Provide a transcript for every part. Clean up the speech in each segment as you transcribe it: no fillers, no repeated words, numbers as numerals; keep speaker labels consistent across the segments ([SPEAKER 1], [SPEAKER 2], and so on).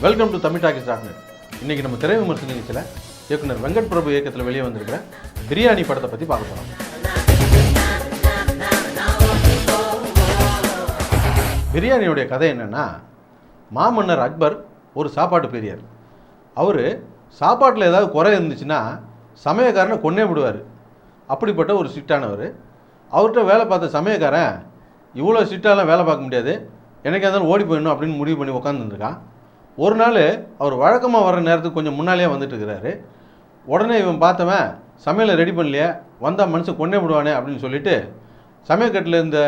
[SPEAKER 1] Welcome to Tamil talkies டாக்னர். இன்றைக்கி நம்ம திரை விமர்சன நிகழ்ச்சியில் இயக்குனர் வெங்கட் பிரபு இயக்கத்தில் வெளியே வந்திருக்கிற பிரியாணி படத்தை பற்றி பார்க்க போகிறோம். பிரியாணியோடைய கதை என்னென்னா, மாமன்னர் அக்பர் ஒரு சாப்பாட்டு பிரியர். அவர் சாப்பாட்டில் ஏதாவது குறை இருந்துச்சுன்னா சமயக்காரனை கொன்னே விடுவார். அப்படிப்பட்ட ஒரு ஸ்ட்ரிக்டானவர். அவர்கிட்ட வேலை பார்த்த சமயக்காரன் இவ்வளோ ஸ்ட்ரிக்டாலாம் வேலை பார்க்க முடியாது, எனக்கு எதாவது ஓடி போயிடணும் அப்படின்னு முடிவு பண்ணி உட்காந்துருக்கான். ஒரு நாள் அவர் வழக்கமாக வர்ற நேரத்துக்கு கொஞ்சம் முன்னாலே வந்துட்டு இருக்கிறாரு. உடனே இவன் பார்த்தவன் சமையலை ரெடி பண்ணலையே, வந்தால் மனுஷன் கொன்னே விடுவானே அப்படின்னு சொல்லிட்டு சமையக்கட்டில் இந்த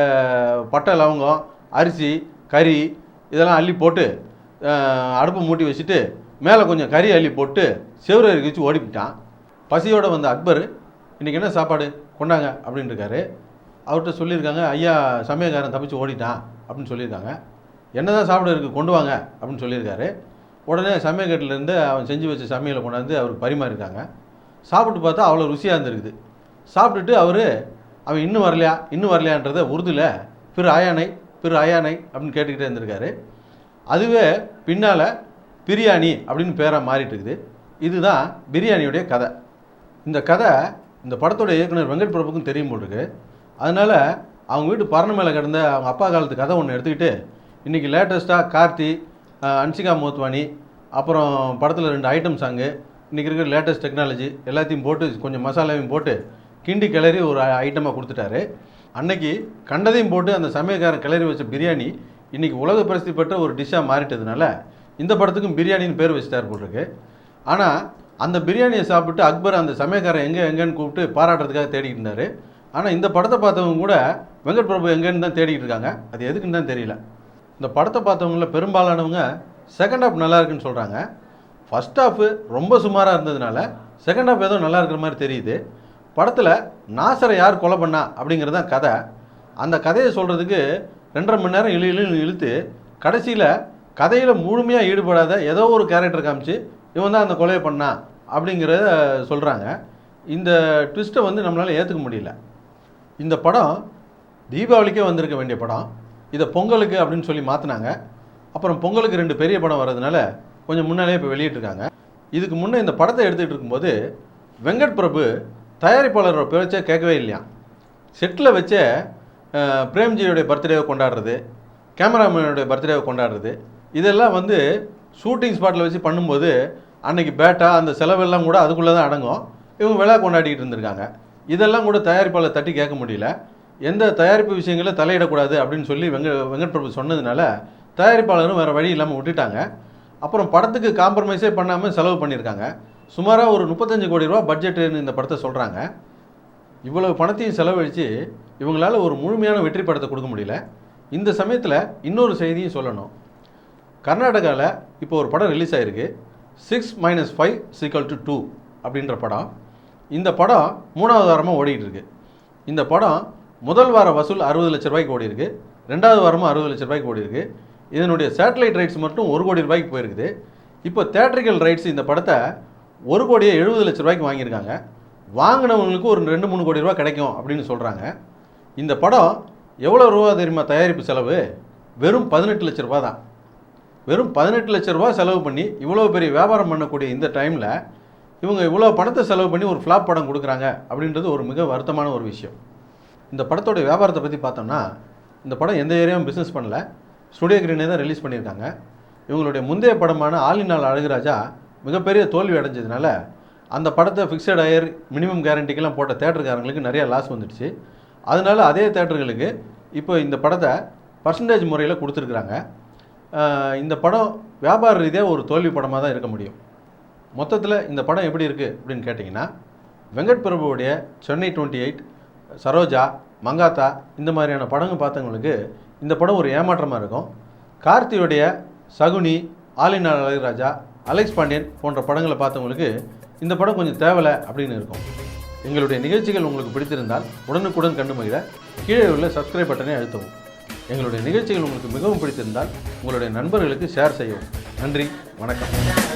[SPEAKER 1] பட்டை லவங்கம் அரிசி கறி இதெல்லாம் அள்ளி போட்டு அடுப்பு மூட்டி வச்சுட்டு மேலே கொஞ்சம் கறி அள்ளி போட்டு செவ்வறு வச்சு ஓடிப்பிட்டான். பசியோடு வந்த அக்பர், இன்றைக்கி என்ன சாப்பாடு கொண்டாங்க அப்படின்னு இருக்காரு. அவர்கிட்ட சொல்லியிருக்காங்க, ஐயா சமையல்காரன் தப்பிச்சு ஓடிட்டான் அப்படின்னு சொல்லியிருக்காங்க. என்ன தான் சாப்பிட இருக்குது கொண்டு வாங்க அப்படின்னு சொல்லியிருக்காரு. உடனே சமையல்கட்டிலேருந்து அவன் செஞ்சு வச்ச சமையலை கொண்டாந்து அவருக்கு பரிமாறியிருக்காங்க. சாப்பிட்டு பார்த்தா அவ்வளோ ருசியாக இருந்திருக்குது. சாப்பிட்டுட்டு அவன் இன்னும் வரலையான்றதை உருதுல பிற ஆயானை அப்படின்னு கேட்டுக்கிட்டே இருந்திருக்காரு. அதுவே பின்னால் பிரியாணி அப்படின்னு பேராக மாறிட்டு இருக்குது. இதுதான் பிரியாணியுடைய கதை. இந்த கதை இந்த படத்தோட இயக்குனர் வெங்கட் பிரபுக்கும் தெரியும் போட்டுருக்கு. அதனால் அவங்க வீட்டு பரண மேலே கிடந்த அவங்க அப்பா காலத்து கதை ஒன்று எடுத்துக்கிட்டு இன்றைக்கி லேட்டஸ்ட்டாக கார்த்தி, அன்சிகா மோத்வானி, அப்புறம் படத்தில் 2 ஐட்டம் சாங்கு, இன்றைக்கி இருக்கிற லேட்டஸ்ட் டெக்னாலஜி எல்லாத்தையும் போட்டு கொஞ்சம் மசாலாவையும் போட்டு கிண்டி கிளறி ஒரு ஐட்டமாக கொடுத்துட்டாரு. அன்னைக்கு கண்டதையும் போட்டு அந்த சமயக்காரன் கிளறி வச்ச பிரியாணி இன்றைக்கி உலக பிரசித்தி பெற்ற ஒரு டிஷ்ஷாக மாறிட்டதுனால இந்த படத்துக்கும் பிரியாணின்னு பேர் வச்சுட்டார் போட்டிருக்கு. ஆனால் அந்த பிரியாணியை சாப்பிட்டு அக்பர் அந்த சமயக்காரன் எங்கேன்னு கூப்பிட்டு பாராட்டுறதுக்காக தேடிக்கிட்டு இருந்தார். ஆனால் இந்த படத்தை பார்த்தவங்க கூட வெங்கட் பிரபு எங்கேன்னு தான் தேடிக்கிட்டு இருக்காங்க. அது எதுக்குன்னு தான் தெரியல. இந்த படத்தை பார்த்தவங்கள பெரும்பாலானவங்க செகண்ட் ஹாஃப் நல்லா இருக்குன்னு சொல்கிறாங்க. ஃபர்ஸ்ட் ஹாஃப் ரொம்ப சுமாராக இருந்ததுனால செகண்ட் ஹாஃப் ஏதோ நல்லா இருக்கிற மாதிரி தெரியுது. படத்தில் நாசரை யார் கொலை பண்ணா அப்படிங்கிறது தான் கதை. அந்த கதையை சொல்கிறதுக்கு 2.5 மணி நேரம் இழுத்து கடைசியில் கதையில் முழுமையாக ஈடுபடாத ஏதோ ஒரு கேரக்டர் காமிச்சு இவன் தான் அந்த கொலையை பண்ணான் அப்படிங்கிறத சொல்கிறாங்க. இந்த ட்விஸ்ட்டை நம்மளால் ஏற்றுக்க முடியல. இந்த படம் தீபாவளிக்கே வந்திருக்க வேண்டிய படம், இதை பொங்கலுக்கு அப்படின்னு சொல்லி மாற்றினாங்க. அப்புறம் பொங்கலுக்கு 2 பெரிய படம் வர்றதுனால கொஞ்சம் முன்னாலே இப்போ வெளியிட்டிருக்காங்க. இதுக்கு முன்னே இந்த படத்தை எடுத்துகிட்டு இருக்கும்போது வெங்கட் பிரபு தயாரிப்பாளரோட பேச்சை கேட்கவே இல்லையா. செட்டில் வச்சே பிரேம்ஜியோடைய பர்த்டேவை கொண்டாடுறது, கேமராமேனுடைய பர்த்டேவை கொண்டாடுறது, இதெல்லாம் ஷூட்டிங் ஸ்பாட்டில் வச்சு பண்ணும்போது அன்றைக்கி பேட்டா அந்த செலவெல்லாம் கூட அதுக்குள்ளே தான் அடங்கும். இவங்க விழா கொண்டாடிக்கிட்டு இருந்திருக்காங்க. இதெல்லாம் கூட தயாரிப்பாளர் தட்டி கேட்க முடியல. எந்த தயாரிப்பு விஷயங்களை தலையிடக்கூடாது அப்படின்னு சொல்லி வெங்கட் பிரபு சொன்னதுனால தயாரிப்பாளரும் வேறு வழி இல்லாமல் விட்டுட்டாங்க. அப்புறம் படத்துக்கு காம்ப்ரமைஸே பண்ணாமல் செலவு பண்ணியிருக்காங்க. சுமாராக ஒரு 35 கோடி ரூபா பட்ஜெட்டுன்னு இந்த படத்தை சொல்கிறாங்க. இவ்வளவு பணத்தையும் செலவழித்து இவங்களால் ஒரு முழுமையான வெற்றி படத்தை கொடுக்க முடியல. இந்த சமயத்தில் இன்னொரு செய்தியும் சொல்லணும். கர்நாடகாவில் இப்போ ஒரு படம் ரிலீஸ் ஆகிருக்கு, 6 - 5 = 2 அப்படின்ற படம். இந்த படம் 3வது வாரமாக ஓடிக்கிட்டு இருக்கு. இந்த படம் முதல் வார வசூல் 60 லட்ச ரூபாய்க்கு ஓடி இருக்குது. 2வது வாரமும் 60 லட்ச ரூபாய்க்கு ஓடி இருக்குது. இதனுடைய சேட்டலைட் ரைட்ஸ் மட்டும் 1 கோடி ரூபாய்க்கு போயிருக்குது. இப்போ தேட்ரிக்கல் ரைட்ஸ் இந்த படத்தை 1,70 லட்ச ரூபாய்க்கு வாங்கியிருக்காங்க. வாங்கினவங்களுக்கு ஒரு 2-3 கோடி ரூபா கிடைக்கும் அப்படின்னு சொல்கிறாங்க. இந்த படம் எவ்வளோ ரூபா தெரியுமா தயாரிப்பு செலவு? வெறும் 18 லட்ச ரூபா தான். வெறும் 18 லட்ச ரூபா செலவு பண்ணி இவ்வளோ பெரிய வியாபாரம் பண்ணக்கூடிய இந்த டைமில் இவங்க இவ்வளோ பணத்தை செலவு பண்ணி ஒரு ஃப்ளாப் படம் கொடுக்குறாங்க அப்படின்றது ஒரு மிக வருத்தமான ஒரு விஷயம். இந்த படத்தோட வியாபாரத்தை பற்றி பார்த்தோம்னா, இந்த படம் எந்த ஏரியாவும் பிஸ்னஸ் பண்ணல. ஸ்டுடியோ கிரீனே தான் ரிலீஸ் பண்ணியிருக்காங்க. இவங்களுடைய முந்தைய படமான ஆலினால் அழகுராஜா மிகப்பெரிய தோல்வி அடைஞ்சதுனால அந்த படத்தை ஃபிக்ஸட் ஆயர் மினிமம் கேரண்டிக்கெல்லாம் போட்ட தேட்டருக்காரங்களுக்கு நிறையா லாஸ் வந்துடுச்சு. அதனால அதே தேட்டர்களுக்கு இப்போ இந்த படத்தை பர்சன்டேஜ் முறையில் கொடுத்துருக்குறாங்க. இந்த படம் வியாபார ரீதியாக ஒரு தோல்வி படமாக தான் இருக்க முடியும். மொத்தத்தில் இந்த படம் எப்படி இருக்குது அப்படின்னு கேட்டிங்கன்னா, வெங்கட் பிரபுவுடைய சென்னை 28, சரோஜா, மங்காத்தா இந்த மாதிரியான படங்கள் பார்த்தவங்களுக்கு இந்த படம் ஒரு ஏமாற்றமாக இருக்கும். கார்த்தியுடைய சகுனி, ஆலினால் அழகுராஜா, அலெக்ஸ் பாண்டியன் போன்ற படங்களை பார்த்தவங்களுக்கு இந்த படம் கொஞ்சம் தேவலை அப்படின்னு இருக்கும். எங்களுடைய நிகழ்ச்சிகள் உங்களுக்கு பிடித்திருந்தால் உடனுக்குடன் கண்டு மகிழ கீழே உள்ள சப்ஸ்கிரைப் பட்டனை அழுத்தவும். எங்களுடைய நிகழ்ச்சிகள் உங்களுக்கு மிகவும் பிடித்திருந்தால் உங்களுடைய நண்பர்களுக்கு ஷேர் செய்யவும். நன்றி, வணக்கம்.